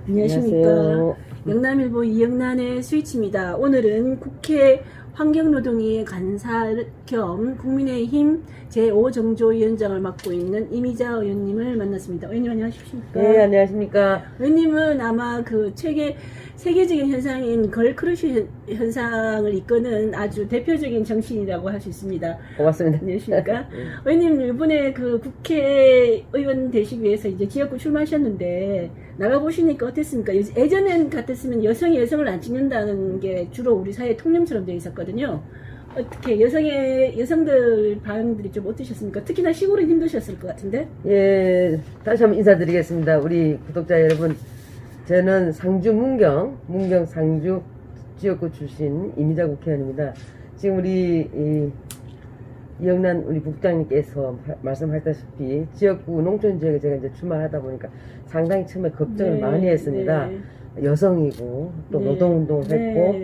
안녕하십니까. 안녕하세요. 영남일보 이영란의 스위치입니다. 오늘은 국회 환경노동위 간사 겸 국민의힘 제5정조위원장을 맡고 있는 이미자 의원님을 만났습니다. 의원님 안녕하십니까? 네, 안녕하십니까. 의원님은 아마 그 세계적인 현상인 걸크러쉬 현상을 이끄는 아주 대표적인 정치인이라고 할 수 있습니다. 고맙습니다. 안녕하십니까? 의원님 이번에 그 국회의원 되시기 위해서 이제 지역구 출마하셨는데 나가보시니까 어땠습니까? 예전엔 같았으면 여성이 여성을 안 찍는다는 게 주로 우리 사회 통념처럼 되어 있었거든요. 어떻게 여성들 반응들이 좀 어떠셨습니까? 특히나 시골은 힘드셨을 것 같은데? 예, 다시 한번 인사드리겠습니다. 우리 구독자 여러분, 저는 상주 문경 상주 지역구 출신 이미자 국회의원입니다. 지금 우리 이영란 우리 국장님께서 말씀하셨다시피 지역구 농촌 지역에 제가 이제 출마하다 보니까 상당히 처음에 걱정을 많이 했습니다. 여성이고 또 노동운동을 했고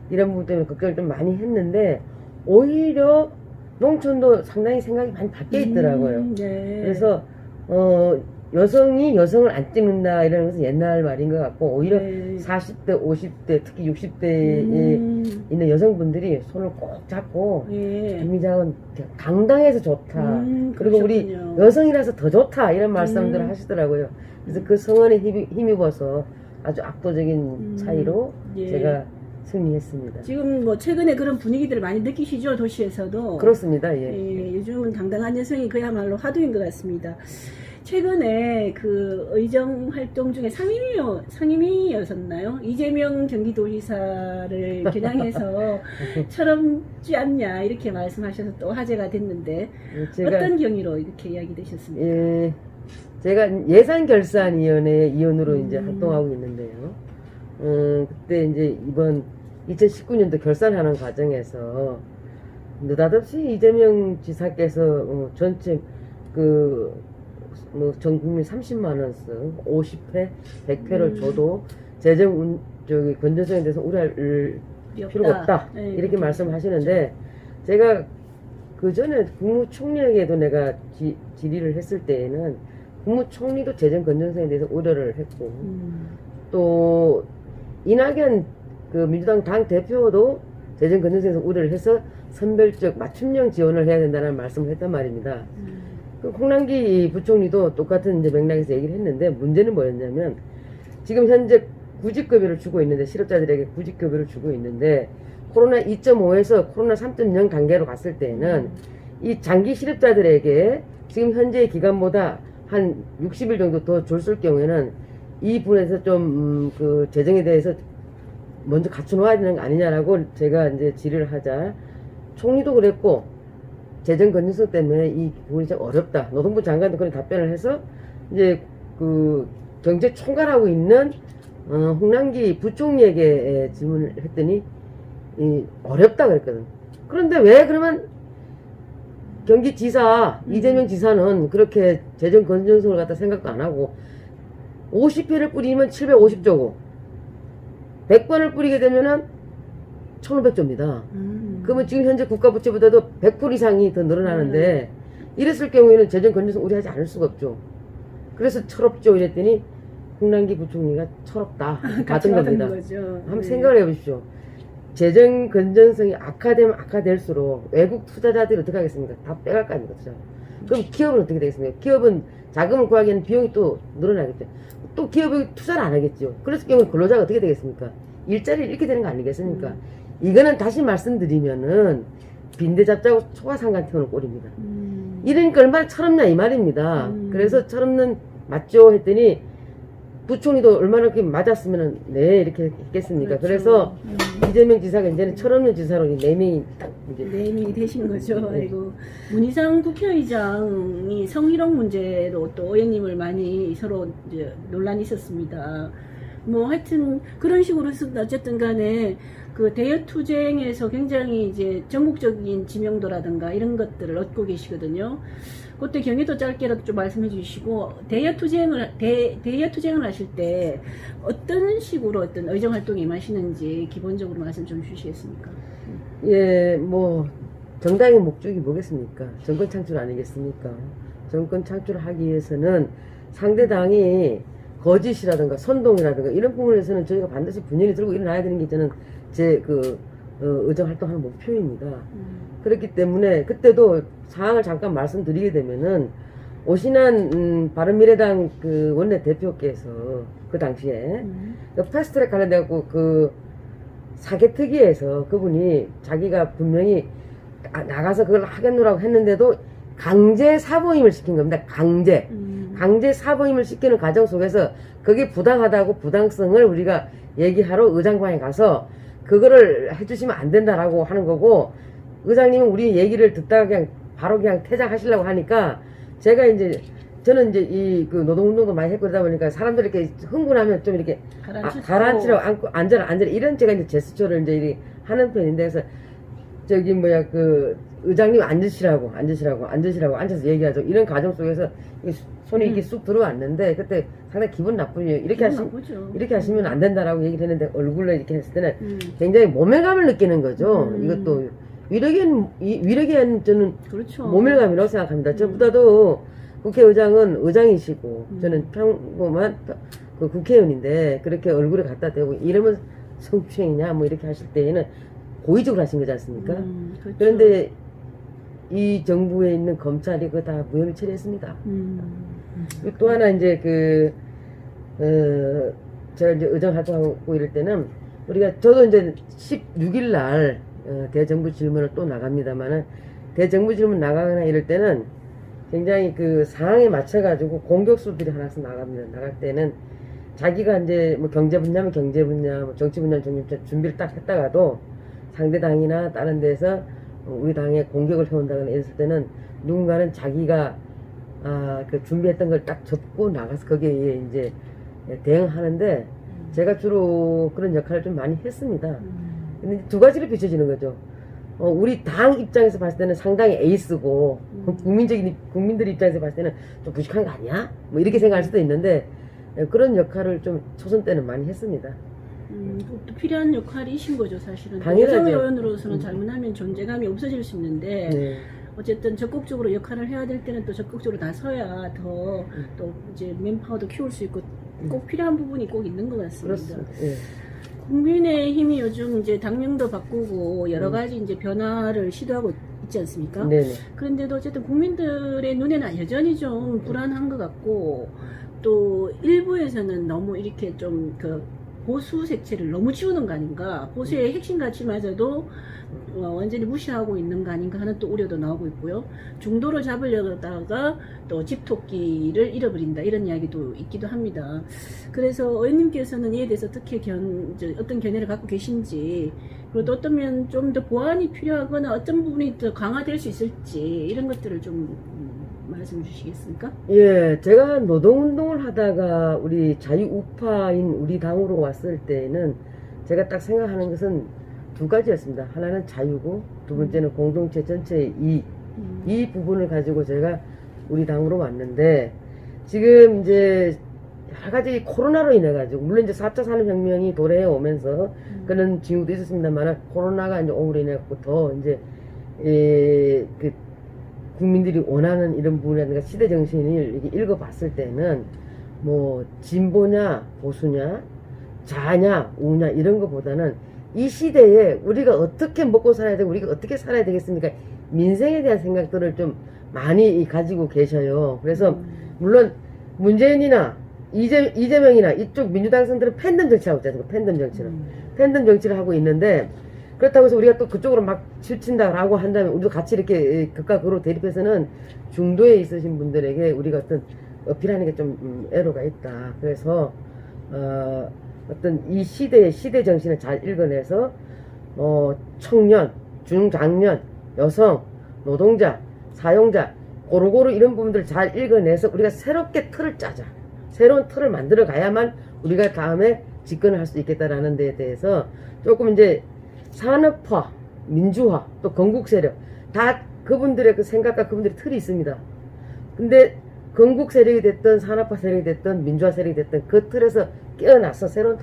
이런 부분 때문에 걱정을 좀 많이 했는데 오히려 농촌도 상당히 생각이 많이 바뀌어 있더라고요. 그래서 여성이 여성을 안 찍는다 이런 것은 옛날 말인 것 같고 오히려 40대, 50대, 특히 60대에 있는 여성분들이 손을 꼭 잡고 이미자는 당당해서 좋다. 그리고 우리 여성이라서 더 좋다 이런 말씀들을 하시더라고요. 그래서 그 성원에 힘입어서 아주 압도적인 차이로 제가 승리했습니다. 지금 뭐 최근에 그런 분위기들을 많이 느끼시죠? 도시에서도. 그렇습니다. 예. 요즘은 당당한 여성이 그야말로 화두인 것 같습니다. 최근에 그 의정 활동 중에 상임위였었나요? 이재명 경기도지사를 겨냥해서 철없지 않냐 이렇게 말씀하셔서 또 화제가 됐는데 어떤 경위로 이렇게 이야기되셨습니까? 예, 제가 예산결산위원회 위원으로 이제 활동하고 있는데요. 그때 이제 이번 2019년도 결산하는 과정에서 느닷없이 이재명 지사께서 전체 전 국민 30만원씩 50회, 100회를 줘도 건전성에 대해서 우려할 필요가 없다. 이렇게 말씀하시는데, 제가 그 전에 국무총리에게도 내가 질의를 했을 때에는 국무총리도 재정 건전성에 대해서 우려를 했고, 또 이낙연 그 민주당 당 대표도 재정 건전성에서 우려를 해서 선별적 맞춤형 지원을 해야 된다는 말씀을 했단 말입니다. 그 홍남기 부총리도 똑같은 이제 맥락에서 얘기를 했는데 문제는 뭐였냐면 지금 현재 구직급여를 주고 있는데 실업자들에게 구직급여를 주고 있는데 코로나 2.5에서 코로나 3.0 단계로 갔을 때에는 이 장기 실업자들에게 지금 현재의 기간보다 한 60일 정도 더 줬을 경우에는 이 부분에서 좀 그 재정에 대해서 먼저 갖춰놓아야 되는 거 아니냐라고 제가 이제 질의를 하자 총리도 그랬고 재정 건전성 때문에 이 부분이 좀 어렵다. 노동부 장관도 그런 답변을 해서 이제 그 경제 총괄하고 있는 홍남기 부총리에게 질문을 했더니 어렵다 그랬거든. 그런데 왜 그러면 경기지사 이재명 지사는 그렇게 재정 건전성을 갖다 생각도 안 하고 50회를 뿌리면 750조고 100번을 뿌리게 되면은 1500조입니다. 그러면 지금 현재 국가 부채보다도 100% 이상이 더 늘어나는데 이랬을 경우에는 재정 건전성 우려하지 않을 수가 없죠. 그래서 철없죠 이랬더니 홍남기 부총리가 철없다 받은 겁니다. 한번 생각을 해보십시오. 재정 건전성이 악화되면 악화될수록 외국 투자자들이 어떻게 하겠습니까? 다 빼갈 거 아닙니까? 그럼 기업은 어떻게 되겠습니까? 기업은 자금을 구하기에는 비용이 또 늘어나겠죠. 또 기업이 투자를 안 하겠죠. 그랬을 경우에 근로자가 어떻게 되겠습니까? 일자리를 잃게 되는 거 아니겠습니까? 이거는 다시 말씀드리면은 빈대 잡자고 초과상관 태우는 꼴입니다. 이러니까 얼마나 철없냐 이 말입니다. 그래서 철없는 맞죠 했더니 부총리도 얼마나 이렇게 맞았으면 네 이렇게 했겠습니까? 그렇죠. 그래서 이재명 지사가 이제는 철없는 지사로 4명이 이제 4명이 되신 거죠. 아이고 문희상 국회의장이 성희롱 문제로 또 의원님을 많이 서로 이제 논란이 있었습니다. 뭐 하여튼 그런 식으로 해서 어쨌든 간에 그 대여 투쟁에서 굉장히 이제 전국적인 지명도라든가 이런 것들을 얻고 계시거든요. 그때 경기도 짧게라도 좀 말씀해 주시고 대여 투쟁을 하실 때 어떤 식으로 어떤 의정 활동에 임하시는지 기본적으로 말씀 좀 주시겠습니까? 예, 뭐 정당의 목적이 뭐겠습니까? 정권 창출 아니겠습니까? 정권 창출을 하기 위해서는 상대당이 거짓이라든가 선동이라든가 이런 부분에서는 저희가 반드시 분열이 들고 일어나야 되는 게 저는 제 의정 활동하는 목표입니다. 그렇기 때문에 그때도 사항을 잠깐 말씀드리게 되면은 오신환 바른미래당 그 원내대표께서 그 당시에 그 패스트트랙 관련돼갖고 그 사개특위에서 그분이 자기가 분명히 나가서 그걸 하겠노라고 했는데도 강제 사보임을 시킨 겁니다. 강제 사보임을 시키는 과정 속에서 그게 부당하다고 부당성을 우리가 얘기하러 의장방에 가서 그거를 해주시면 안 된다라고 하는 거고, 의장님은 우리 얘기를 듣다가 그냥 바로 그냥 퇴장하시려고 하니까 제가 이제 저는 이제 이 그 노동운동도 많이 했고 그러다 보니까 사람들이 이렇게 흥분하면 좀 이렇게 가라앉히라고 앉고 앉아라 이런 제가 이제 제스처를 이제 이렇게 하는 편인데, 그래서 저기 뭐야 그 의장님 앉으시라고 앉아서 얘기하죠. 이런 과정 속에서 손이 이렇게 쑥 들어왔는데 그때 상당히 기분 나쁘요. 이렇게 하시면 안 된다라고 얘기를 했는데 얼굴로 이렇게 했을 때는 굉장히 모멸감을 느끼는 거죠. 이것도 위력에는 저는 그렇죠. 모멸감이라고 생각합니다. 저보다도 국회의장은 의장이시고 저는 평범한 그 국회의원인데 그렇게 얼굴에 갖다 대고 이러면 성추행이냐 뭐 이렇게 하실 때에는 고의적으로 하신 거지 않습니까? 그렇죠. 그런데 이 정부에 있는 검찰이 그거 다 무혐의 처리했습니다. 또 하나 이제 제가 이제 의정 활동하고 이럴 때는 저도 이제 16일 날 대정부 질문을 또 나갑니다만은 대정부 질문 나가거나 이럴 때는 굉장히 그 상황에 맞춰가지고 공격수들이 하나씩 나갑니다. 나갈 때는 자기가 이제 뭐 경제 분야면 경제 분야, 뭐 정치 분야면 정치 분야 준비를 딱 했다가도 상대 당이나 다른 데서 우리 당에 공격을 해온다거나 이랬을 때는 누군가는 자기가 그 준비했던 걸 딱 접고 나가서 거기에 이제 대응하는데 제가 주로 그런 역할을 좀 많이 했습니다. 근데 두 가지로 비춰지는 거죠. 우리 당 입장에서 봤을 때는 상당히 에이스고 국민들 입장에서 봤을 때는 좀 부족한 거 아니야? 뭐 이렇게 생각할 수도 있는데 그런 역할을 좀 초선 때는 많이 했습니다. 또 필요한 역할이신 거죠, 사실은. 당연하죠. 여성 의원으로서는 잘못하면 존재감이 없어질 수 있는데 네. 어쨌든 적극적으로 역할을 해야 될 때는 또 적극적으로 나서야 더 또 이제 맨파워도 키울 수 있고 꼭 필요한 부분이 꼭 있는 것 같습니다. 그렇습니다. 네. 국민의힘이 요즘 이제 당명도 바꾸고 여러 가지 이제 변화를 시도하고 있지 않습니까? 네네. 그런데도 어쨌든 국민들의 눈에는 여전히 좀 불안한 것 같고 또 일부에서는 너무 이렇게 좀 보수 색채를 너무 지우는 거 아닌가, 보수의 핵심 가치마저도 완전히 무시하고 있는 거 아닌가 하는 또 우려도 나오고 있고요. 중도를 잡으려다가 또 집토끼를 잃어버린다 이런 이야기도 있기도 합니다. 그래서 의원님께서는 이에 대해서 어떻게 어떤 견해를 갖고 계신지, 그리고 또 어떤 면 좀 더 보완이 필요하거나 어떤 부분이 더 강화될 수 있을지 이런 것들을 좀 말씀 주시겠습니까? 예, 제가 노동운동을 하다가 우리 자유우파인 우리 당으로 왔을 때는 제가 딱 생각하는 것은 두 가지였습니다. 하나는 자유고 두 번째는 공동체 전체의 이 부분을 가지고 제가 우리 당으로 왔는데, 지금 이제 여러 가지 코로나로 인해 가지고 물론 이제 4차 산업혁명이 도래해 오면서 그런 징후도 있었습니다만 코로나가 이제 오므로 인해 갖고 더 이제 국민들이 원하는 이런 부분이라든가 시대 정신을 이렇게 읽어봤을 때는 뭐 진보냐 보수냐 좌냐 우냐 이런 것보다는 이 시대에 우리가 어떻게 먹고 살아야 되고 우리가 어떻게 살아야 되겠습니까? 민생에 대한 생각들을 좀 많이 가지고 계셔요. 그래서 물론 문재인이나 이재명이나 이쪽 민주당 선들은 팬덤 정치를 하고 있잖아요. 팬덤 정치를 하고 있는데, 그렇다고 해서 우리가 또 그쪽으로 막 치우친다라고 한다면 우리도 같이 이렇게 극과 극으로 대립해서는 중도에 있으신 분들에게 우리가 어떤 어필하는 게 좀 애로가 있다. 그래서 어떤 이 시대의 시대 정신을 잘 읽어내서 청년, 중장년, 여성, 노동자, 사용자 고루고루 이런 부분들을 잘 읽어내서 우리가 새롭게 틀을 짜자. 새로운 틀을 만들어 가야만 우리가 다음에 집권을 할 수 있겠다라는 데에 대해서 조금 이제 산업화, 민주화, 또 건국 세력 다 그분들의 그 생각과 그분들의 틀이 있습니다. 근데 건국 세력이 됐든 산업화 세력이 됐든 민주화 세력이 됐든 그 틀에서 깨어나서 새로운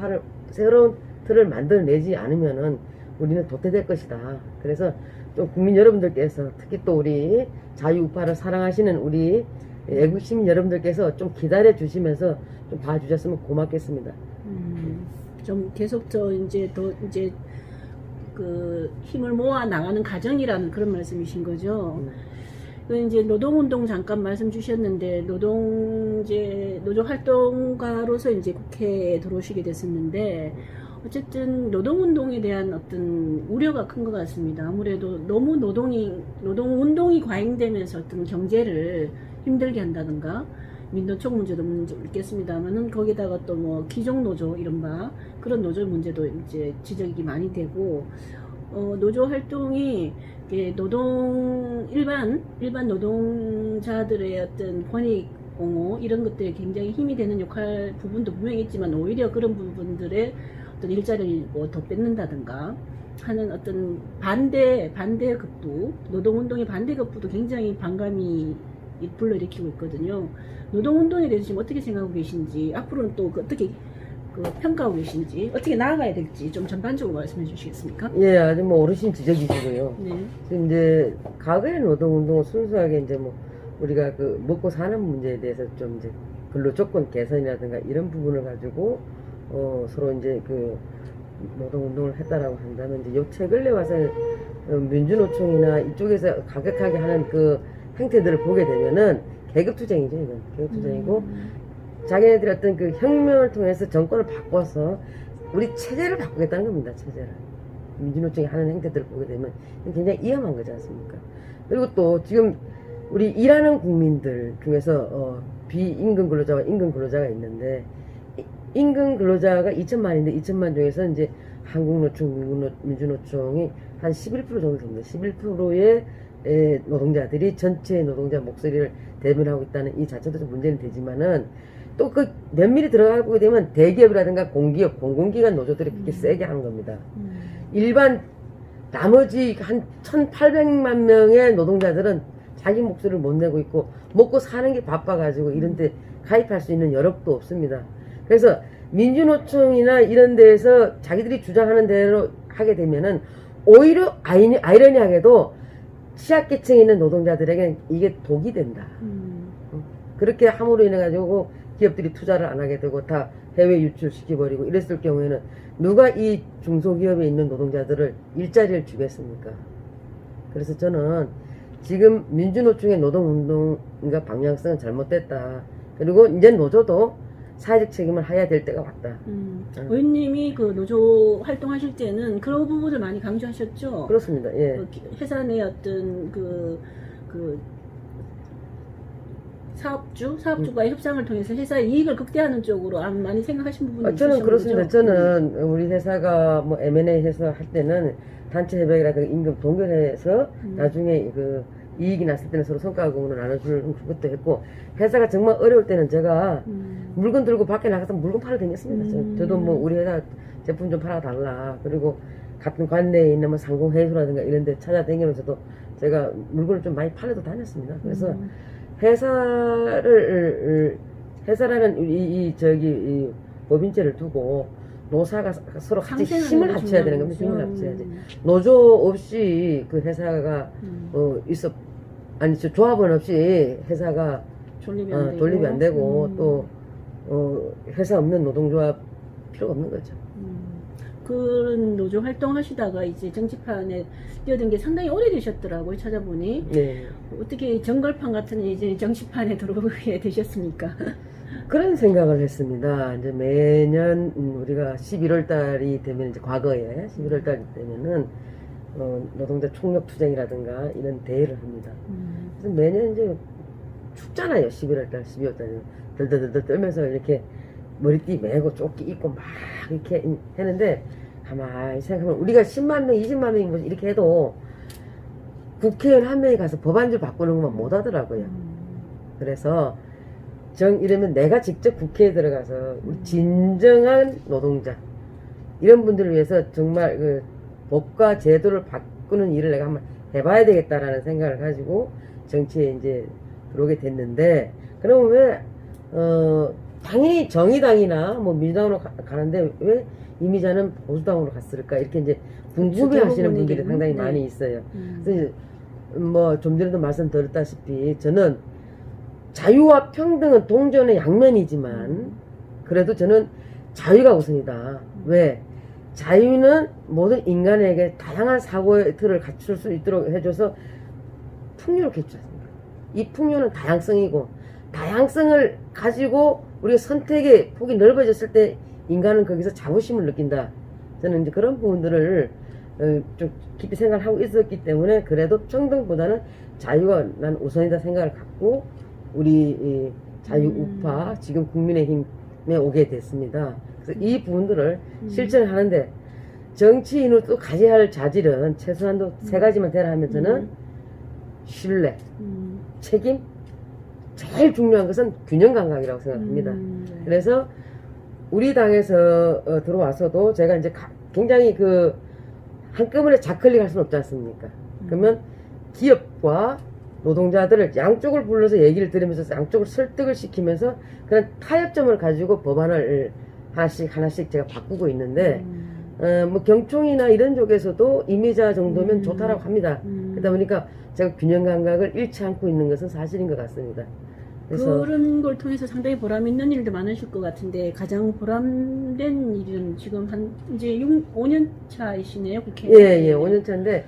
틀을 만들어내지 않으면은 우리는 도태될 것이다. 그래서 좀 국민 여러분들께서 특히 또 우리 자유우파를 사랑하시는 우리 애국 시민 여러분들께서 좀 기다려 주시면서 좀 봐주셨으면 고맙겠습니다. 좀 계속 더 그 힘을 모아 나가는 과정이라는 그런 말씀이신 거죠. 그 이제 노동운동 잠깐 말씀 주셨는데 노조 활동가로서 이제 국회에 들어오시게 됐었는데 어쨌든 노동운동에 대한 어떤 우려가 큰 것 같습니다. 아무래도 너무 노동운동이 과잉되면서 어떤 경제를 힘들게 한다든가 민노총 문제도 있겠습니다만은 거기다가 또 뭐 기종노조 이른바 그런 노조 문제도 이제 지적이 많이 되고 노조 활동이 일반 노동자들의 어떤 권익 옹호 이런 것들에 굉장히 힘이 되는 부분도 분명히 있지만 오히려 그런 부분들의 어떤 일자리를 뭐 더 뺏는다든가 하는 어떤 반대급부 노동운동의 반대급부도 굉장히 반감이 불러일으키고 있거든요. 노동운동에 대해서 지금 어떻게 생각하고 계신지 앞으로는 또 어떻게 평가하고 계신지 어떻게 나아가야 될지 좀 전반적으로 말씀해 주시겠습니까? 예, 아주 뭐 어르신 지적이시고요. 네. 지금 이제 과거의 노동운동은 순수하게 이제 뭐 우리가 그 먹고 사는 문제에 대해서 좀 이제 근로조건 개선이라든가 이런 부분을 가지고 서로 이제 그 노동운동을 했다라고 한다면 이제 요 최근에 와서 민주노총이나 이쪽에서 가격하게 하는 그 행태들을 보게 되면은 계급투쟁이죠, 이건. 계급투쟁이고, 자기네들이 어떤 그 혁명을 통해서 정권을 바꿔서 우리 체제를 바꾸겠다는 겁니다, 체제를. 민주노총이 하는 행태들을 보게 되면 굉장히 위험한 거지 않습니까? 그리고 또 지금 우리 일하는 국민들 중에서 비임금 근로자와 임금 근로자가 있는데, 임금 근로자가 2천만인데 2천만 중에서 이제 한국노총, 민주노총이 한 11% 정도 됩니다. 11%의 노동자들이 전체 노동자 목소리를 대변하고 있다는 이 자체도 좀 문제는 되지만은 또 그 면밀히 들어가게 되면 대기업이라든가 공기업, 공공기관 노조들이 그렇게 세게 하는 겁니다. 일반 나머지 한 1,800만 명의 노동자들은 자기 목소리를 못 내고 있고 먹고 사는 게 바빠가지고 이런데 가입할 수 있는 여력도 없습니다. 그래서 민주노총이나 이런 데에서 자기들이 주장하는 대로 하게 되면은 오히려 아이러니하게도 취약계층에 있는 노동자들에게 이게 독이 된다. 그렇게 함으로 인해 가지고 기업들이 투자를 안 하게 되고 다 해외 유출시켜버리고 이랬을 경우에는 누가 이 중소기업에 있는 노동자들을 일자리를 주겠습니까? 그래서 저는 지금 민주노총의 노동운동과 방향성은 잘못됐다. 그리고 이제 노조도 사회적 책임을 해야 될 때가 왔다. 의원님이 그 노조 활동하실 때는 그런 부분을 많이 강조하셨죠? 그렇습니다. 예. 회사 내 어떤 사업주과의 협상을 통해서 회사의 이익을 극대화하는 쪽으로 많이 생각하신 부분이 있으신 저는 그렇습니다. 거죠? 저는 우리 회사가 뭐 M&A 해서 할 때는 단체 협약이라든가 임금 동결해서 나중에 그 이익이 났을 때는 서로 성과금으로 나눠주는 것도 했고, 회사가 정말 어려울 때는 제가 물건 들고 밖에 나가서 물건 팔아 다녔습니다. 저도 뭐 우리 회사 제품 좀 팔아달라. 그리고 같은 관내에 있는 뭐 상공회의소라든가 이런 데 찾아다니면서도 제가 물건을 좀 많이 팔아도 다녔습니다. 그래서 회사라는 이 법인체를 두고 노사가 서로 같이 힘을 합쳐야 되는 겁니다. 힘을 합쳐야지. 노조 없이 그 회사가 조합원 없이 회사가 존립이 안 되고 또 회사 없는 노동조합 필요가 없는 거죠. 그런 노조 활동하시다가 이제 정치판에 뛰어든 게 상당히 오래되셨더라고요, 찾아보니. 네. 어떻게 정글판 같은 이제 정치판에 들어오게 되셨습니까? 그런 생각을 했습니다. 이제 매년 우리가 11월 달이 되면 이제 과거에 11월 달이 되면은 노동자 총력 투쟁이라든가 이런 대회를 합니다. 그래서 매년 이제 춥잖아요. 11월 달, 12월 달에 덜덜덜 떨면서 이렇게 머리띠 메고 조끼 입고 막 이렇게 했는데 가만히 생각하면 우리가 10만 명, 20만 명이 이렇게 해도 국회의원 한 명이 가서 법안줄 바꾸는 것만 못 하더라고요. 그래서 이러면 내가 직접 국회에 들어가서 우리 진정한 노동자 이런 분들을 위해서 정말 그 법과 제도를 바꾸는 일을 내가 한번 해봐야 되겠다라는 생각을 가지고 정치에 이제 들어오게 됐는데, 그러면 왜 당연히 정의당이나 뭐 민주당으로 가는데 왜 이미자는 보수당으로 갔을까 이렇게 이제 궁금해 하시는 분들이 상당히 네. 많이 있어요. 그래서 뭐 좀 전에도 말씀드렸다시피 저는 20대 30대 40대 50대 60대 70대 80대 90대 100대 자유와 평등은 동전의 양면이지만 그래도 저는 자유가 우선이다. 왜? 자유는 모든 인간에게 다양한 사고의 틀을 갖출 수 있도록 해줘서 풍요롭게 해주지 않습니까? 이 풍요는 다양성이고 다양성을 가지고 우리가 선택의 폭이 넓어졌을 때 인간은 거기서 자부심을 느낀다. 저는 이제 그런 부분들을 좀 깊이 생각을 하고 있었기 때문에 그래도 평등보다는 자유가 난 우선이다 생각을 갖고 우리 자유 우파 지금 국민의힘에 오게 됐습니다. 그래서 이 부분들을 실천을 하는데 정치인으로 또 가져야 할 자질은 최소한도 세 가지만 되라 하면 저는 신뢰, 책임, 제일 중요한 것은 균형 감각이라고 생각합니다. 그래서 우리 당에서 들어와서도 제가 이제 굉장히 그 한꺼번에 자클릭 할 수는 없지 않습니까? 그러면 기업과 노동자들을 양쪽을 불러서 얘기를 들으면서 양쪽을 설득을 시키면서 그런 타협점을 가지고 법안을 하나씩 제가 바꾸고 있는데 뭐 경총이나 이런 쪽에서도 이미자 정도면 좋다라고 합니다. 그러다 보니까 제가 균형 감각을 잃지 않고 있는 것은 사실인 것 같습니다. 그래서 그런 걸 통해서 상당히 보람 있는 일도 많으실 것 같은데 가장 보람된 일은 지금 이제 5년 차이시네요, 국회에. 예, 5년 차인데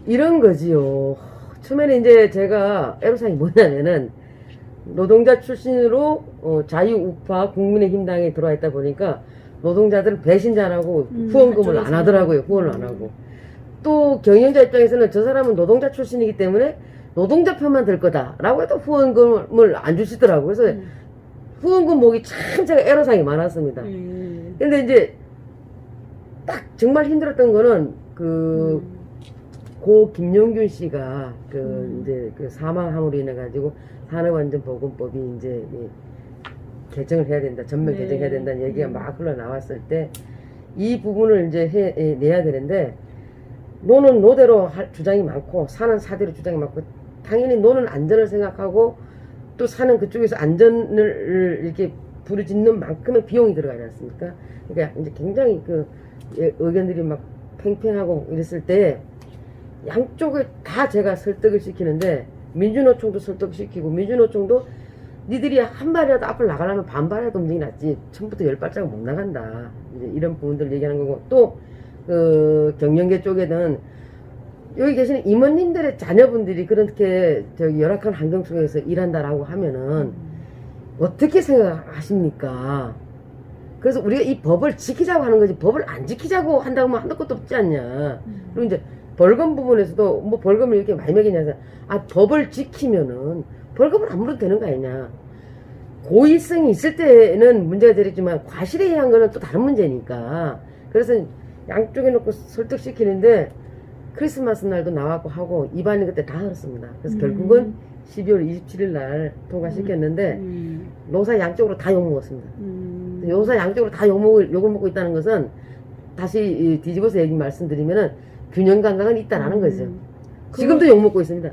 이런 거지요. 처음에는 이제 제가 애로사항이 뭐냐면은 노동자 출신으로 자유우파 국민의힘당에 들어와 있다 보니까 노동자들은 배신자라고 후원금을 안 하더라고요. 후원을 안 하고. 또 경영자 입장에서는 저 사람은 노동자 출신이기 때문에 노동자 편만 들 거다라고 해도 후원금을 안 주시더라고요. 그래서 후원금 모으기 참 제가 애로사항이 많았습니다. 근데 이제 딱 정말 힘들었던 거는 고 김용균 씨가 이제 사망함으로 인해 가지고 산업안전보건법이 이제 개정을 해야 된다, 전면 개정해야 된다는 얘기가 막 흘러나왔을 때 이 부분을 이제 내야 되는데 노는 노대로 할 주장이 많고 사는 사대로 주장이 많고 당연히 노는 안전을 생각하고 또 사는 그쪽에서 안전을 이렇게 부르짖는 만큼의 비용이 들어가지 않습니까? 그러니까 이제 굉장히 의견들이 막 팽팽하고 이랬을 때 양쪽을 다 제가 설득을 시키는데 민주노총도 설득시키고 민주노총도 니들이 한 발이라도 앞을 나가려면 반발이라도 움직이 낫지 처음부터 10발짝은 못 나간다. 이제 이런 부분들을 얘기하는 거고 또 경영계 쪽에는 여기 계시는 임원님들의 자녀분들이 그렇게 열악한 환경 속에서 일한다라고 하면은 어떻게 생각하십니까? 그래서 우리가 이 법을 지키자고 하는 거지 법을 안 지키자고 한다고 하면 한도 끝도 없지 않냐. 그리고 이제 벌금 부분에서도 뭐 벌금을 이렇게 많이 매기냐. 법을 지키면은 벌금을 안 물어도 되는 거 아니냐. 고의성이 있을 때는 문제가 되겠지만 과실에 의한 거는 또 다른 문제니까. 그래서 양쪽에 놓고 설득시키는데 크리스마스 날도 나왔고 하고 입안이 그때 다 흘렀습니다. 그래서 결국은 12월 27일 날 통과시켰는데 노사 양쪽으로 다 욕먹었습니다. 노사 양쪽으로 다 욕을 먹고 있다는 것은 다시 뒤집어서 얘기 말씀드리면은 균형 감각은 있다라는 거죠. 지금도 욕먹고 있습니다.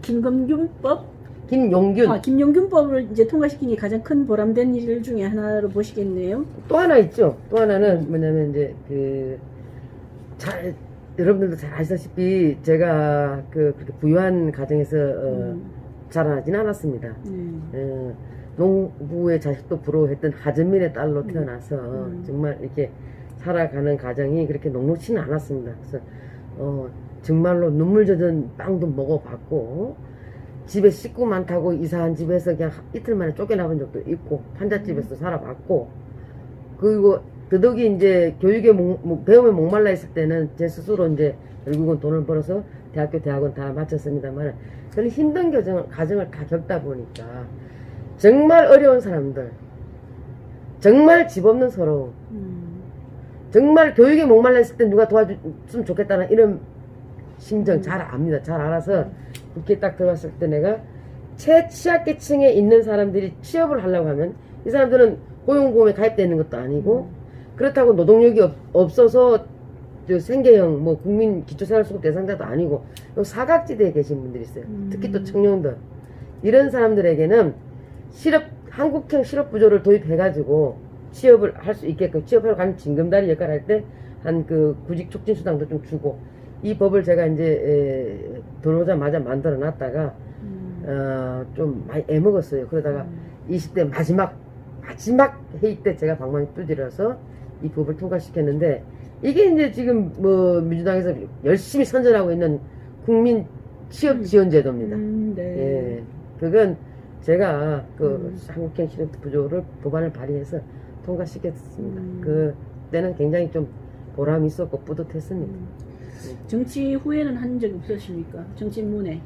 김검균법? 김용균. 김용균법을 이제 통과시키니 가장 큰 보람된 일 중에 하나로 보시겠네요. 또 하나 있죠. 또 하나는 뭐냐면 이제 여러분들도 잘 아시다시피 제가 그렇게 부유한 가정에서 자라나진 않았습니다. 농부의 자식도 부러워했던 하전민의 딸로 태어나서 정말 이렇게 살아가는 가정이 그렇게 녹록치는 않았습니다. 그래서 정말로 눈물 젖은 빵도 먹어봤고 집에 식구 많다고 이사한 집에서 그냥 이틀 만에 쫓겨나본 적도 있고 판잣집에서 살아봤고 그리고 더더욱이 이제 교육에 배움에 목말라 있을 때는 제 스스로 이제 결국은 돈을 벌어서 대학원 다 마쳤습니다만 저는 힘든 가정을 다 겪다 보니까 정말 어려운 사람들 정말 집 없는 서러움 정말 교육에 목말라 있을 때 누가 도와줬으면 좋겠다는 이런 심정 잘 압니다. 잘 알아서 국회에 딱 들어갔을 때 내가 취약계층에 있는 사람들이 취업을 하려고 하면 이 사람들은 고용보험에 가입되어 있는 것도 아니고 그렇다고 노동력이 없어서 생계형 국민 기초생활수급 대상자도 아니고 사각지대에 계신 분들이 있어요. 특히 또 청년들 이런 사람들에게는 한국형 실업부조를 도입해가지고 취업을 할 수 있게끔 취업하러 가는 징검다리 역할을 할 때 한 구직 촉진 수당도 좀 주고 이 법을 제가 이제 들어오자마자 만들어 놨다가 좀 많이 애먹었어요. 그러다가 20대 마지막 회의 때 제가 방망이 두드려서 이 법을 통과시켰는데, 이게 이제 지금 뭐 민주당에서 열심히 선전하고 있는 국민 취업 지원 제도입니다. 네. 예, 그건 제가 그 한국형 실업 부조를 법안을 발의해서 통과시켰습니다. 그 때는 굉장히 좀 보람이 있었고 뿌듯했습니다. 정치 후회는 한 적이 없으십니까? 정치 문에.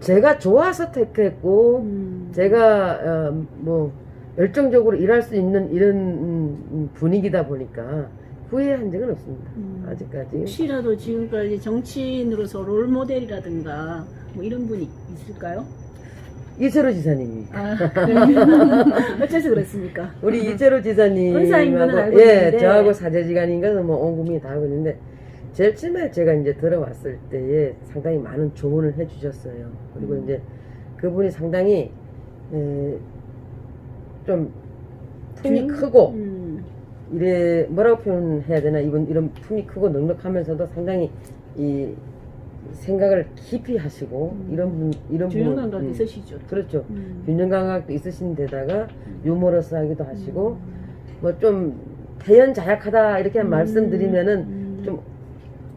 제가 좋아서 택했고, 제가 뭐 열정적으로 일할 수 있는 이런 분위기다 보니까 후회한 적은 없습니다. 아직까지. 혹시라도 지금까지 정치인으로서 롤 모델이라든가 뭐 이런 분이 있을까요? 이철호 지사님입니다. 아, 그래요? 어째서 그랬습니까? 우리 이철호 지사님하고, 의사인 거는 알고 예, 있는데. 저하고 사제지간인가 뭐 온 국민이 다 알고 있는데, 제일 처음에 제가 이제 들어왔을 때에 상당히 많은 조언을 해주셨어요. 그리고 이제 그분이 상당히 좀 품이 크고, 이래 뭐라고 표현해야 되나, 이런 품이 크고 넉넉하면서도 상당히 이 생각을 깊이 하시고 이런 균형 감각이 있으시죠. 그렇죠. 균형 감각도 있으신 데다가 유머러스하기도 하시고, 뭐 좀 태연자약하다 이렇게 말씀드리면은 좀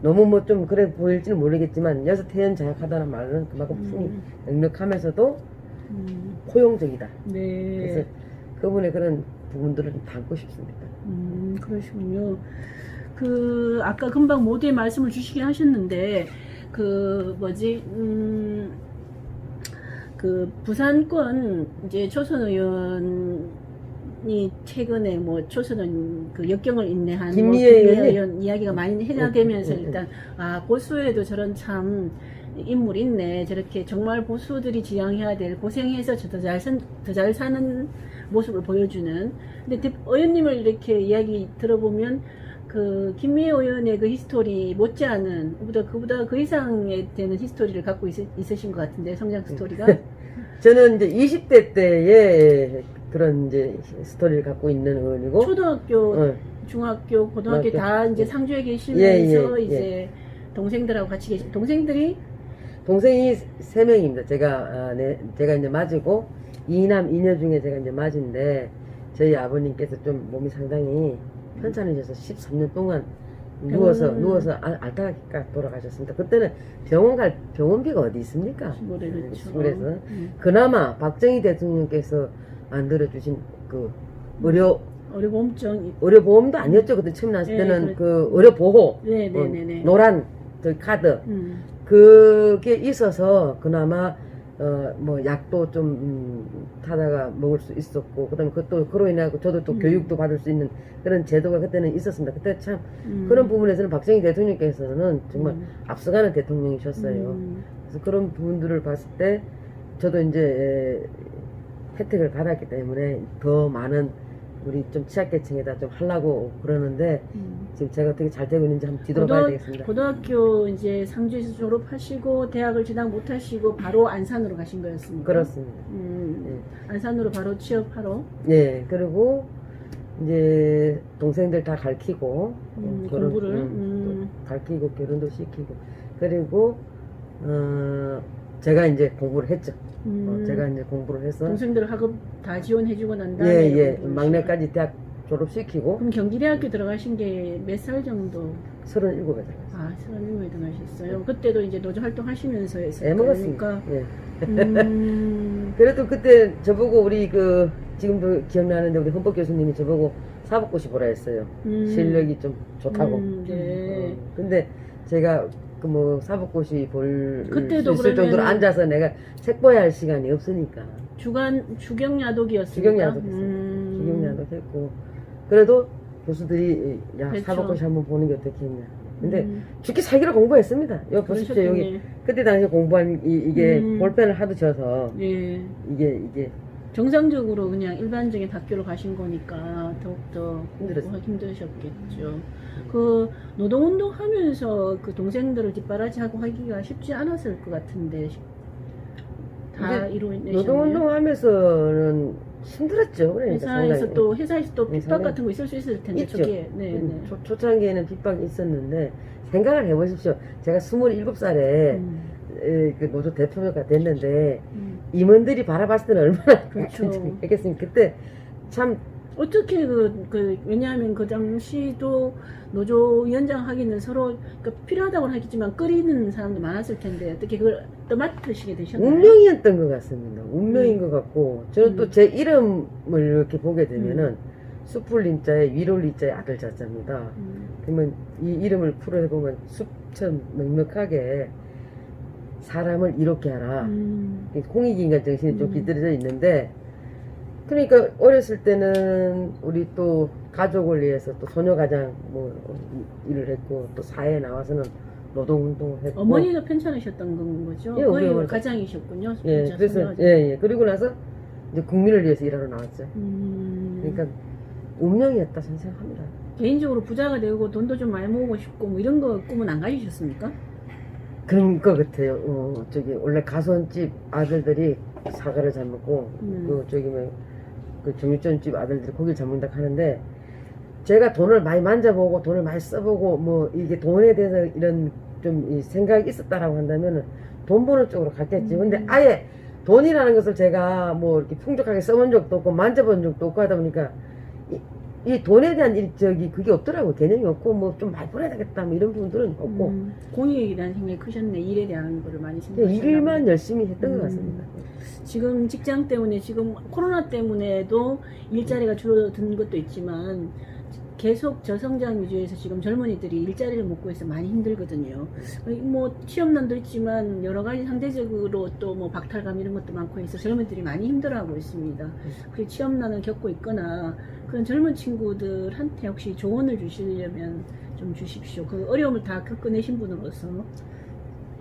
너무 뭐 좀 그래 보일지는 모르겠지만, 여기서 태연자약하다는 말은 그만큼 품이 넉넉하면서도 포용적이다. 네. 그래서 그분의 그런 부분들을 담고 싶습니다. 그러시군요. 그 아까 금방 모두의 말씀을 주시긴 하셨는데, 그 뭐지, 그 부산권 이제 초선 의원이 최근에 뭐 초선은 그 역경을 인내한 김미애 의원 이야기가 많이 해나되면서 일단 아, 보수에도 저런 참 인물 있네, 저렇게 정말 보수들이 지향해야 될, 고생해서 더 잘 사는 모습을 보여주는. 근데 의원님을 이렇게 이야기 들어보면 그 김미애 의원의 그 히스토리 못지않은, 그보다 그 이상에 되는 히스토리를 갖고 있으신 것 같은데, 성장 스토리가. 저는 이제 20대 때의 그런 이제 스토리를 갖고 있는 의원이고, 초등학교, 중학교, 고등학교 다 이제 상주에 계시면서 이제 동생들하고 같이 동생이 3명입니다. 제가 이제 맞이고, 2남 2녀 중에 제가 이제 맞인데, 저희 아버님께서 좀 몸이 상당히 편찮으셔서 13년 동안 누워서 알다가 돌아가셨습니다. 그때는 병원비가 어디 있습니까? 시골에서. 그나마 박정희 대통령께서 만들어주신 그 의료보험도 아니었죠. 그때 처음 났을 때는 그 의료보호, 노란 저 카드, 그게 있어서 그나마 뭐 약도 좀 타다가 먹을 수 있었고, 그다음에 그것도 그로 인해 저도 또 교육도 받을 수 있는 그런 제도가 그때는 있었습니다. 그때 참 그런 부분에서는 박정희 대통령께서는 정말 앞서가는 대통령이셨어요. 그래서 그런 부분들을 봤을 때 저도 이제 혜택을 받았기 때문에 더 많은 우리 좀 취약계층에다 좀 하려고 그러는데, 지금 제가 어떻게 잘 되고 있는지 한번 뒤돌아봐야 되겠습니다. 고등학교 이제 상주에서 졸업하시고 대학을 진학 못하시고 바로 안산으로 가신 거였습니까? 그렇습니다. 네. 안산으로 바로 취업하러. 네. 그리고 이제 동생들 다 가르치고 공부를 가르치고 결혼도 시키고, 그리고 제가 이제 공부를 했죠. 제가 이제 공부를 해서 동생들 학업 다 지원해주고 난 다음에 예, 막내까지 대학 졸업시키고. 그럼 경기대학교 들어가신 게 몇 살 정도? 37에 들어갔어요. 아, 37에 들어가셨어요. 그때도 이제 노조 활동하시면서 했어요. 애먹었습니다. 예. 음. 그래도 그때 저보고 우리 그 지금도 기억나는데 우리 헌법 교수님이 저보고 사법고시 보라 했어요. 실력이 좀 좋다고. 네. 근데 제가 그 뭐 사법고시 볼 수 그때도 있을 정도로 앉아서 내가 책봐야 할 시간이 없으니까 주경야독이었습니까? 주경야독 했어요. 주경야독 했고, 그래도 교수들이 야, 그렇죠. 사법고시 한번 보는 게 어떻겠냐. 근데 죽기 살기로 공부했습니다. 여기 보십시오. 여기 그때 당시 공부한 이게 볼펜을 하도 쳐서 예. 이게 정상적으로 그냥 일반적인 학교로 가신 거니까 더욱더 힘들었어요. 힘드셨겠죠. 그 노동운동 하면서 그 동생들을 뒷바라지하고 하기가 쉽지 않았을 것 같은데 다 이루어내셨네요. 노동운동 하면서는 힘들었죠. 그러니까 회사에서 또 핍박 같은 거 있을 수 있을 텐데. 있죠. 저게 초창기에는 핍박이 있었는데, 생각을 해보십시오. 제가 27살에 그 노조 대표가 됐는데 임원들이 바라봤을 때는 얼마나 그렇죠. 했겠습니까? 그때 참 어떻게 왜냐하면 그 당시도 노조위원장 하기는 서로 필요하다고 하겠지만 끓이는 사람도 많았을 텐데 어떻게 그걸 떠맡으시게 되셨나요? 운명이었던 것 같습니다. 운명인 것 같고 저는 또 제 이름을 이렇게 보게 되면은 숯불림자에 위롤리자의 아들 자자입니다. 그러면 이 이름을 풀어보면 숲처럼 넉넉하게 사람을 이롭게 하라. 홍익인간 정신이 좀 깃들여져 있는데, 그러니까 어렸을 때는 우리 또 가족을 위해서 또 소녀가장 뭐 일을 했고, 또 사회에 나와서는 노동운동을 했고. 어머니가 편찮으셨던 거죠? 예, 거의 어머니가. 가장이셨군요. 예, 진짜 그래서 소녀가. 예. 그리고 나서 이제 국민을 위해서 일하러 나왔죠. 그러니까 운명이었다 저는 생각합니다. 개인적으로 부자가 되고 돈도 좀 많이 모으고 싶고 뭐 이런 거 꿈은 안 가지셨습니까? 그런 것 같아요. 원래 가선집 아들들이 사과를 잘 먹고, 그 정육점집 아들들이 고기를 잘 먹는다 하는데, 제가 돈을 많이 만져보고, 돈을 많이 써보고, 뭐, 이게 돈에 대해서 이런 좀 이 생각이 있었다라고 한다면은, 돈 버는 쪽으로 갔겠지. 근데 아예 돈이라는 것을 제가 뭐 이렇게 풍족하게 써본 적도 없고, 만져본 적도 없고 하다 보니까, 이 돈에 대한 그게 없더라고요. 개념이 없고, 뭐 좀 많이 벌어야 되겠다, 뭐 이런 부분들은 없고. 공익에 대한 생각이 크셨네. 일에 대한 거를 많이 그냥 생각하셨나 일만 열심히 했던 것 같습니다. 지금 직장 때문에, 지금 코로나 때문에도 일자리가 줄어든 것도 있지만, 계속 저성장 위주에서 지금 젊은이들이 일자리를 못 구해서 많이 힘들거든요. 뭐 취업난도 있지만 여러 가지 상대적으로 또 뭐 박탈감 이런 것도 많고 해서 젊은이들이 많이 힘들어하고 있습니다. 그 취업난을 겪고 있거나 그런 젊은 친구들한테 혹시 조언을 주시려면 좀 주십시오. 그 어려움을 다 겪어내신 분으로서.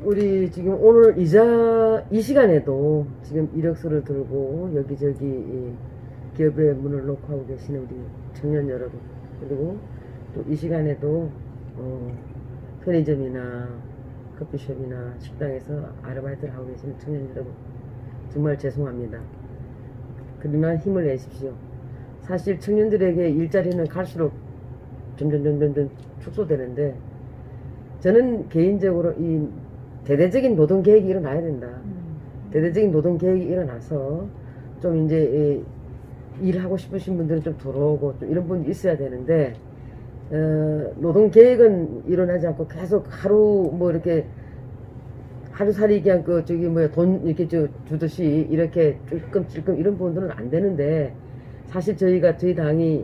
우리 지금 오늘 이 시간에도 지금 이력서를 들고 여기저기 이 기업의 문을 놓고 하고 계시는 우리 청년 여러분, 그리고 또 이 시간에도 편의점이나 커피숍이나 식당에서 아르바이트를 하고 계시는 청년 여러분, 정말 죄송합니다. 그러나 힘을 내십시오. 사실 청년들에게 일자리는 갈수록 점점 축소되는데, 저는 개인적으로 이 대대적인 노동 계획이 일어나야 된다. 대대적인 노동 계획이 일어나서 좀 이제 일하고 싶으신 분들은 좀 들어오고 좀 이런 분이 있어야 되는데, 노동 계획은 일어나지 않고 계속 하루 뭐 이렇게 하루살이 그냥 돈 이렇게 주듯이 이렇게 찔끔찔끔 이런 부분들은 안 되는데, 사실 저희 당이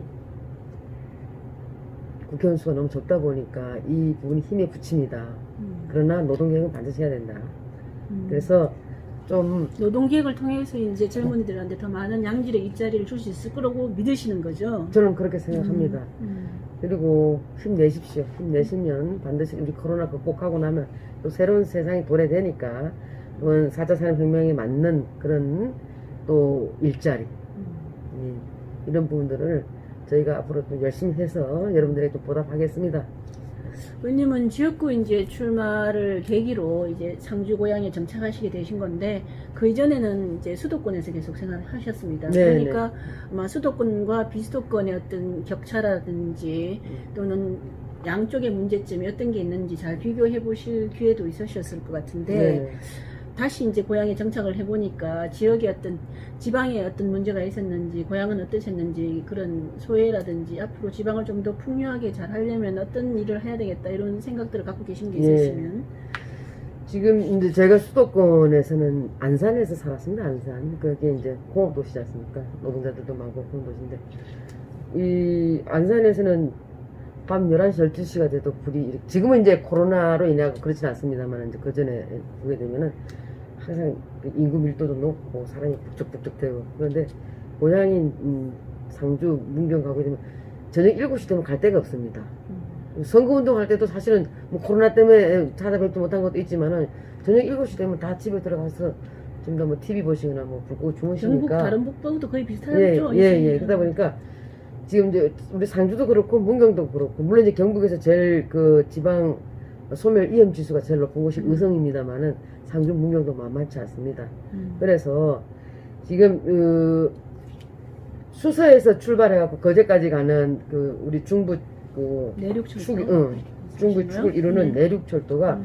국회의원 수가 너무 적다 보니까 이 부분이 힘에 부칩니다. 그러나 노동계획은 반드시 해야 된다. 그래서 좀 노동계획을 통해서 이제 젊은이들한테 더 많은 양질의 일자리를 줄 수 있을 거라고 믿으시는 거죠? 저는 그렇게 생각합니다. 그리고 힘내십시오. 힘내시면 반드시 우리 코로나 극복하고 나면 또 새로운 세상이 도래되니까 4차 산업혁명에 맞는 그런 또 일자리, 이런 부분들을 저희가 앞으로 또 열심히 해서 여러분들에게 또 보답하겠습니다. 의원님은 지역구 이제 출마를 계기로 이제 상주 고향에 정착하시게 되신 건데, 그 이전에는 이제 수도권에서 계속 생활하셨습니다. 네네. 그러니까 아마 수도권과 비수도권의 어떤 격차라든지 또는 양쪽의 문제점이 어떤 게 있는지 잘 비교해 보실 기회도 있으셨을 것 같은데, 네네. 다시 이제 고향에 정착을 해보니까 지역의 어떤 지방에 어떤 문제가 있었는지, 고향은 어떠셨는지, 그런 소외라든지 앞으로 지방을 좀 더 풍요하게 잘 하려면 어떤 일을 해야 되겠다 이런 생각들을 갖고 계신 게 있으시면. 지금 이제 제가 수도권에서는 안산에서 살았습니다. 안산. 그게 이제 공업도시지 않습니까? 노동자들도 많고 공업도시인데, 이 안산에서는 밤 11시, 12시가 돼도 불이, 지금은 이제 코로나로 인해 그렇진 않습니다만, 이제 그 전에 보게 되면은 항상 인구 밀도도 높고 사람이 북적북적 되고, 그런데 고향인 상주, 문경 가게 되면 저녁 7시 되면 갈 데가 없습니다. 선거운동 할 때도 사실은 뭐 코로나 때문에 찾아뵙지 못한 것도 있지만은 저녁 7시 되면 다 집에 들어가서 좀 더 뭐 TV 보시거나 뭐 불 끄고 주무시니까. 전국 다른 북부도 거의 비슷하죠? 예. 그러다 보니까 지금 이제 우리 상주도 그렇고 문경도 그렇고, 물론 이제 경북에서 제일 그 지방 소멸 위험 지수가 제일 높은 곳이 의성입니다만은 상주 문경도 만만치 않습니다. 그래서 지금 수서에서 출발해갖고 거제까지 가는 그 우리 중부 그 내륙철도. 중부 축을 이루는 내륙철도가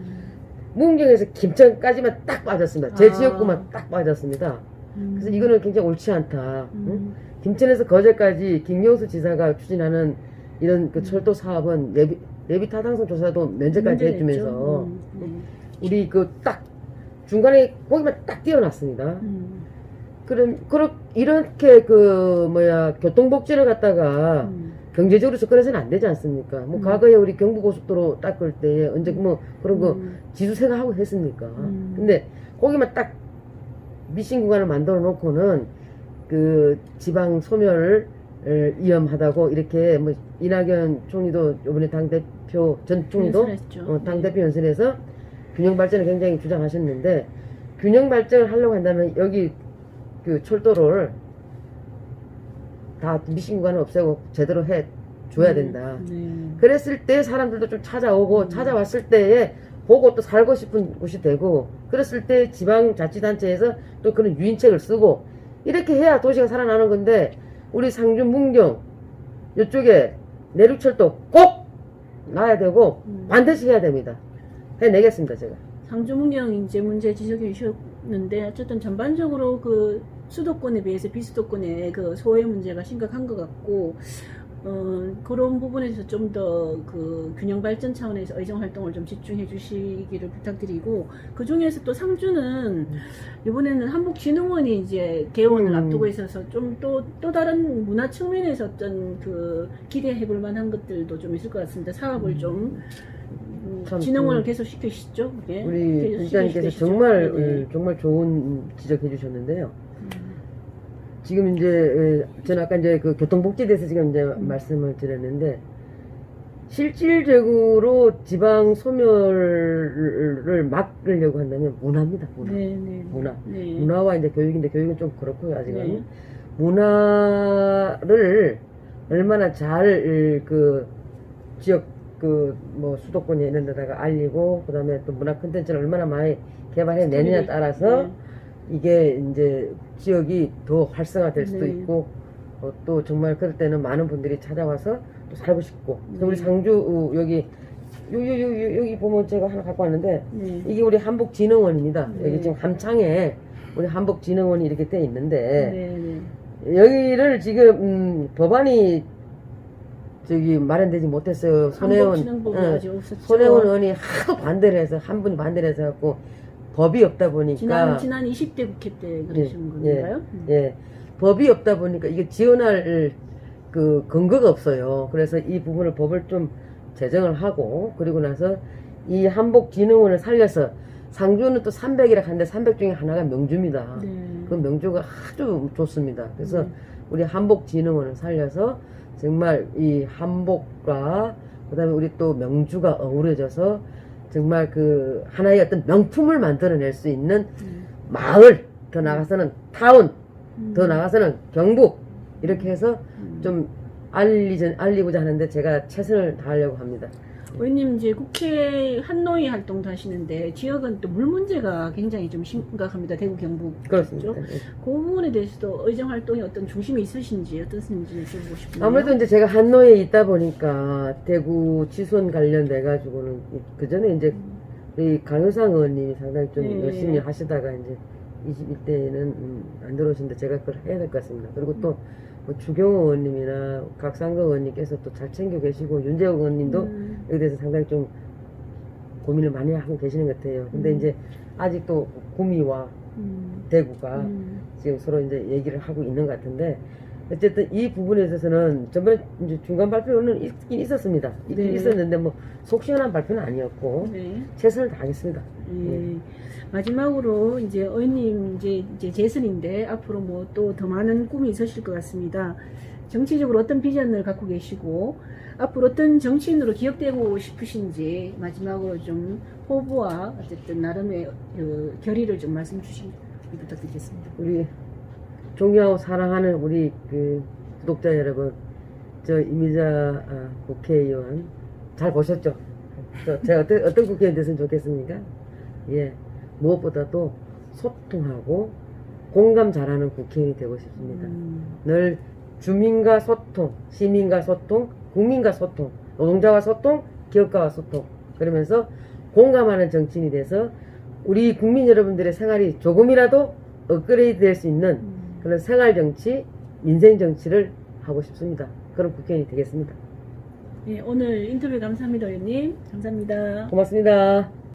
문경에서 김천까지만 딱 빠졌습니다. 제 아. 지역구만 딱 빠졌습니다. 그래서 이거는 굉장히 옳지 않다. 응? 김천에서 거제까지 김경수 지사가 추진하는 이런 그 철도 사업은 내비 타당성 조사도 면제까지 해주면서 우리 그 딱 중간에 거기만 딱 띄워놨습니다. 그럼 이렇게 그 뭐야 교통복지를 갖다가 경제적으로 접근해서는 안 되지 않습니까? 뭐 과거에 우리 경부고속도로 닦을 때 언제 뭐 그런 거 지수 생각하고 했습니까? 근데 거기만 딱 미신 구간을 만들어 놓고는 그 지방 소멸을 위험하다고 이렇게 뭐 이낙연 총리도 이번에 당대표 전 총리도 당대표 연설에서 균형 발전을 굉장히 주장하셨는데 균형 발전을 하려고 한다면 여기 그 철도를 다 미신 구간을 없애고 제대로 해 줘야 된다. 그랬을 때 사람들도 좀 찾아오고 찾아왔을 때에 보고 또 살고 싶은 곳이 되고 그랬을 때 지방자치단체에서 또 그런 유인책을 쓰고 이렇게 해야 도시가 살아나는 건데 우리 상주 문경 이쪽에 내륙철도 꼭 놔야 되고 반드시 해야 됩니다. 해내겠습니다 제가. 상주 문경 이제 문제 지적해 주셨는데 어쨌든 전반적으로 그 수도권에 비해서 비수도권의 그 소외 문제가 심각한 것 같고 그런 부분에서 좀 더 그 균형 발전 차원에서 의정 활동을 좀 집중해 주시기를 부탁드리고 그 중에서 또 상주는 이번에는 한복진흥원이 이제 개원을 앞두고 있어서 좀 또 다른 문화 측면에서 어떤 그 기대해 볼 만한 것들도 좀 있을 것 같습니다. 사업을 좀 진흥원을 계속 시키시죠. 예? 우리 부장님께서 정말 좋은 지적해 주셨는데요. 지금 이제 저는 아까 이제 그 교통복지에 대해서 지금 이제 말씀을 드렸는데 실질적으로 지방 소멸을 막으려고 한다면 문화입니다. 문화. 문화. 문화와 이제 교육인데 교육은 좀 그렇고요 아직은. 문화를 얼마나 잘 그 지역 그 뭐 수도권 이런 데다가 알리고 그다음에 또 문화 콘텐츠를 얼마나 많이 개발해 내느냐에 따라서 이게 이제 지역이 더 활성화될 수도 있고 또 정말 그럴 때는 많은 분들이 찾아와서 또 살고 싶고 우리 상주 여기 보면 제가 하나 갖고 왔는데 이게 우리 한복진흥원입니다. 여기 지금 함창에 우리 한복진흥원이 이렇게 돼 있는데 여기를 지금 법안이 저기 마련되지 못했어요. 손혜원 의원이 하도 반대를 해서 한 분이 반대를 해서 갖고 법이 없다 보니까 지난 20대 국회 때 그러신 건가요? 예, 법이 없다 보니까 이게 지원할 그 근거가 없어요. 그래서 이 부분을 법을 좀 제정을 하고 그리고 나서 이 한복진흥원을 살려서 상주는 또 300이라 하는데 300 중에 하나가 명주입니다. 그 명주가 아주 좋습니다. 그래서 우리 한복진흥원을 살려서 정말 이 한복과 그다음에 우리 또 명주가 어우러져서 정말 그 하나의 어떤 명품을 만들어낼 수 있는 마을, 더 나가서는 타운, 더 나가서는 경북 이렇게 해서 좀 알리고자 하는데 제가 최선을 다하려고 합니다. 의원님 이제 국회 한노위 활동도 하시는데 지역은 또 물 문제가 굉장히 좀 심각합니다. 대구 경북. 그렇습니다. 그 부분에 대해서도 의정 활동에 어떤 중심이 있으신지 어떻신지 여쭤보고 싶네요. 아무래도 이제 제가 한노위에 있다 보니까 대구 지선 관련돼 가지고는 그 전에 이제 이 강효상 의원님이 상당히 좀 열심히 하시다가 이제 21대에는 안 들어오시는데 제가 그걸 해야 될 것 같습니다. 그리고 또 뭐 주경호 의원님이나 각상거 의원님께서 또 잘 챙겨 계시고 윤재욱 의원님도 여기에 대해서 상당히 좀 고민을 많이 하고 계시는 것 같아요. 근데 이제 아직도 구미와 대구가 지금 서로 이제 얘기를 하고 있는 것 같은데 어쨌든 이 부분에 있어서는 저번에 이제 중간 발표는 있긴 있었습니다. 있었는데 뭐 속 시원한 발표는 아니었고 최선을 다하겠습니다. 마지막으로 이제 의원님 이제 재선인데 앞으로 뭐 또 더 많은 꿈이 있으실 것 같습니다. 정치적으로 어떤 비전을 갖고 계시고 앞으로 어떤 정치인으로 기억되고 싶으신지 마지막으로 좀 포부와 어쨌든 나름의 그 결의를 좀 말씀 주시기 부탁드리겠습니다. 우리 존경하고 사랑하는 우리 그 구독자 여러분, 저 이미자 국회의원 잘 보셨죠? 제가 어떤 국회의원 됐으면 좋겠습니까? 예, 무엇보다도 소통하고 공감 잘하는 국회의원이 되고 싶습니다. 늘 주민과 소통, 시민과 소통, 국민과 소통, 노동자와 소통, 기업가와 소통, 그러면서 공감하는 정치인이 돼서 우리 국민 여러분들의 생활이 조금이라도 업그레이드 될 수 있는 그런 생활 정치, 민생 정치를 하고 싶습니다. 그런 국회의원이 되겠습니다. 네, 오늘 인터뷰 감사합니다, 의원님. 감사합니다. 고맙습니다.